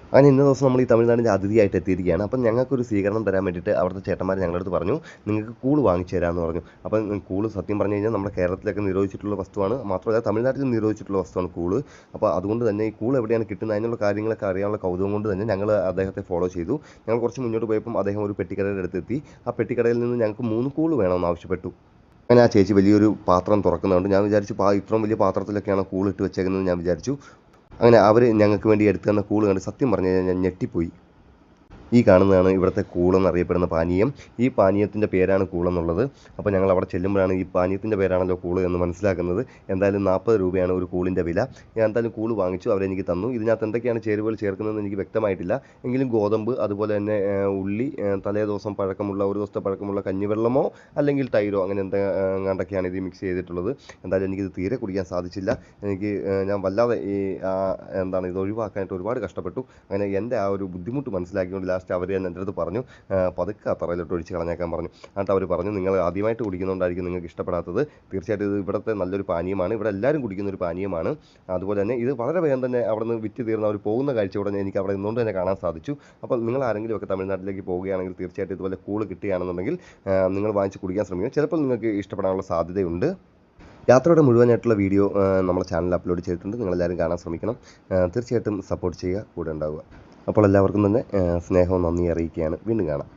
അങ്ങനെ ഇന്ന ദിവസം നമ്മൾ ഈ തമിഴ്നാടിൻ്റെ അതിഥിയായിട്ട് എത്തിയിരിക്കുകയാണ്. അപ്പം ഞങ്ങൾക്കൊരു സ്വീകരണം തരാൻ വേണ്ടിയിട്ട് അവിടുത്തെ ചേട്ടന്മാർ ഞങ്ങളുടെ അടുത്ത് പറഞ്ഞു, നിങ്ങൾക്ക് കൂള് വാങ്ങിച്ചു തരാമെന്ന് പറഞ്ഞു. അപ്പം കൂള് സത്യം പറഞ്ഞു കഴിഞ്ഞാൽ നമ്മുടെ കേരളത്തിലൊക്കെ നിരോധിച്ചിട്ടുള്ള വസ്തുവാണ്. മാത്രമല്ല തമിഴ്നാട്ടിൽ നിരോധിച്ചിട്ടുള്ള വസ്തുവാണ് കൂള്. അപ്പോൾ അതുകൊണ്ട് തന്നെ ഈ കൂള് എവിടെയാണ് കിട്ടുന്നത് അതിനുള്ള കാര്യങ്ങളൊക്കെ അറിയാനുള്ള കൗതുകം കൊണ്ട് തന്നെ ഞങ്ങൾ അദ്ദേഹത്തെ ഫോളോ ചെയ്തു. ഞങ്ങൾ കുറച്ച് മുന്നോട്ട് പോയപ്പം അദ്ദേഹം ഒരു പെട്ടിക്കടയുടെ അടുത്തെത്തി. ആ പെട്ടിക്കടയിൽ നിന്ന് ഞങ്ങൾക്ക് 3 കൂള് വേണമെന്ന് ആവശ്യപ്പെട്ടു. അങ്ങനെ ആ ചേച്ചി വലിയൊരു പാത്രം തുറക്കുന്നുണ്ട്. ഞാൻ വിചാരിച്ചു ഇത്രയും വലിയ പാത്രത്തിലൊക്കെയാണ് കൂള് ഇട്ട് വെച്ചേക്കുന്നത് ഞാൻ വിചാരിച്ചു. അങ്ങനെ അവർ ഞങ്ങൾക്ക് വേണ്ടി എടുത്തു തന്ന കൂള് കണ്ട് സത്യം പറഞ്ഞു കഴിഞ്ഞാൽ ഞാൻ ഞെട്ടിപ്പോയി. ഈ കാണുന്നതാണ് ഇവിടുത്തെ കൂളെന്നറിയപ്പെടുന്ന പാനീയം. ഈ പാനീയത്തിൻ്റെ പേരാണ് കൂളെന്നുള്ളത്. അപ്പോൾ ഞങ്ങൾ അവിടെ ചെല്ലുമ്പോഴാണ് ഈ പാനീയത്തിൻ്റെ പേരാണല്ലോ കൂള് എന്ന് മനസ്സിലാക്കുന്നത്. എന്തായാലും 40 രൂപയാണ് ഒരു കൂളിൻ്റെ വില. ഞാൻ എന്തായാലും കൂള് വാങ്ങിച്ചു, അവരെനിക്ക് തന്നു. ഇതിനകത്ത് എന്തൊക്കെയാണ് ചേരുവകൾ ചേർക്കുന്നതെന്ന് എനിക്ക് വ്യക്തമായിട്ടില്ല. എങ്കിലും ഗോതമ്പ്, അതുപോലെ തന്നെ ഉള്ളി, തലേ ദിവസം പഴക്കമുള്ള ഒരു ദിവസത്തെ പഴക്കമുള്ള കഞ്ഞിവെള്ളമോ അല്ലെങ്കിൽ തൈരോ അങ്ങനെ എങ്ങാണ്ടൊക്കെയാണ് ഇത് മിക്സ് ചെയ്തിട്ടുള്ളത്. എന്തായാലും എനിക്കിത് തീരെ കുടിക്കാൻ സാധിച്ചില്ല. ഞാൻ വല്ലാതെ ഇത് ഒഴിവാക്കാനായിട്ട് ഒരുപാട് കഷ്ടപ്പെട്ടു. അങ്ങനെ എൻ്റെ ആ ഒരു ബുദ്ധിമുട്ട് മനസ്സിലാക്കിക്കൊണ്ട് ലാസ്റ്റ് അവർ എൻ്റെ അടുത്ത് പറഞ്ഞു, പതുക്കെ ആ തറയിലോട്ട് ഒഴിച്ച് കളഞ്ഞേക്കാൻ പറഞ്ഞു. എന്നിട്ട് അവർ പറഞ്ഞു, നിങ്ങൾ ആദ്യമായിട്ട് കുടിക്കുന്നതുകൊണ്ടായിരിക്കും നിങ്ങൾക്ക് ഇഷ്ടപ്പെടാത്തത്. തീർച്ചയായിട്ടും ഇത് ഇവിടുത്തെ നല്ലൊരു പാനീയമാണ്, ഇവിടെ എല്ലാവരും കുടിക്കുന്ന ഒരു പാനീയമാണ്. അതുപോലെ തന്നെ ഇത് വളരെ വേഗം തന്നെ അവിടെ നിന്ന് വിറ്റ് തീർന്ന് അവർ പോകുന്ന കാഴ്ച ഉടനെ എനിക്ക് അവിടെ നിന്നുകൊണ്ട് തന്നെ കാണാൻ സാധിച്ചു. അപ്പോൾ നിങ്ങൾ ആരെങ്കിലും ഒക്കെ തമിഴ്നാട്ടിലേക്ക് പോവുകയാണെങ്കിൽ തീർച്ചയായിട്ടും ഇതുപോലെ കൂള് കിട്ടുകയാണെന്നുണ്ടെങ്കിൽ നിങ്ങൾ വാങ്ങിച്ച് കുടിക്കാൻ ശ്രമിക്കുക. ചിലപ്പോൾ നിങ്ങൾക്ക് ഇഷ്ടപ്പെടാനുള്ള സാധ്യതയുണ്ട്. യാത്രയുടെ മുഴുവനായിട്ടുള്ള വീഡിയോ നമ്മുടെ ചാനലിൽ അപ്ലോഡ് ചെയ്തിട്ടുണ്ട്. നിങ്ങളെല്ലാവരും കാണാൻ ശ്രമിക്കണം. തീർച്ചയായിട്ടും സപ്പോർട്ട് ചെയ്യുക, കൂടെ ഉണ്ടാവുക. അപ്പോൾ എല്ലാവർക്കും തന്നെ സ്നേഹവും നന്ദി അറിയിക്കുകയാണ്. വീണ്ടും കാണാം.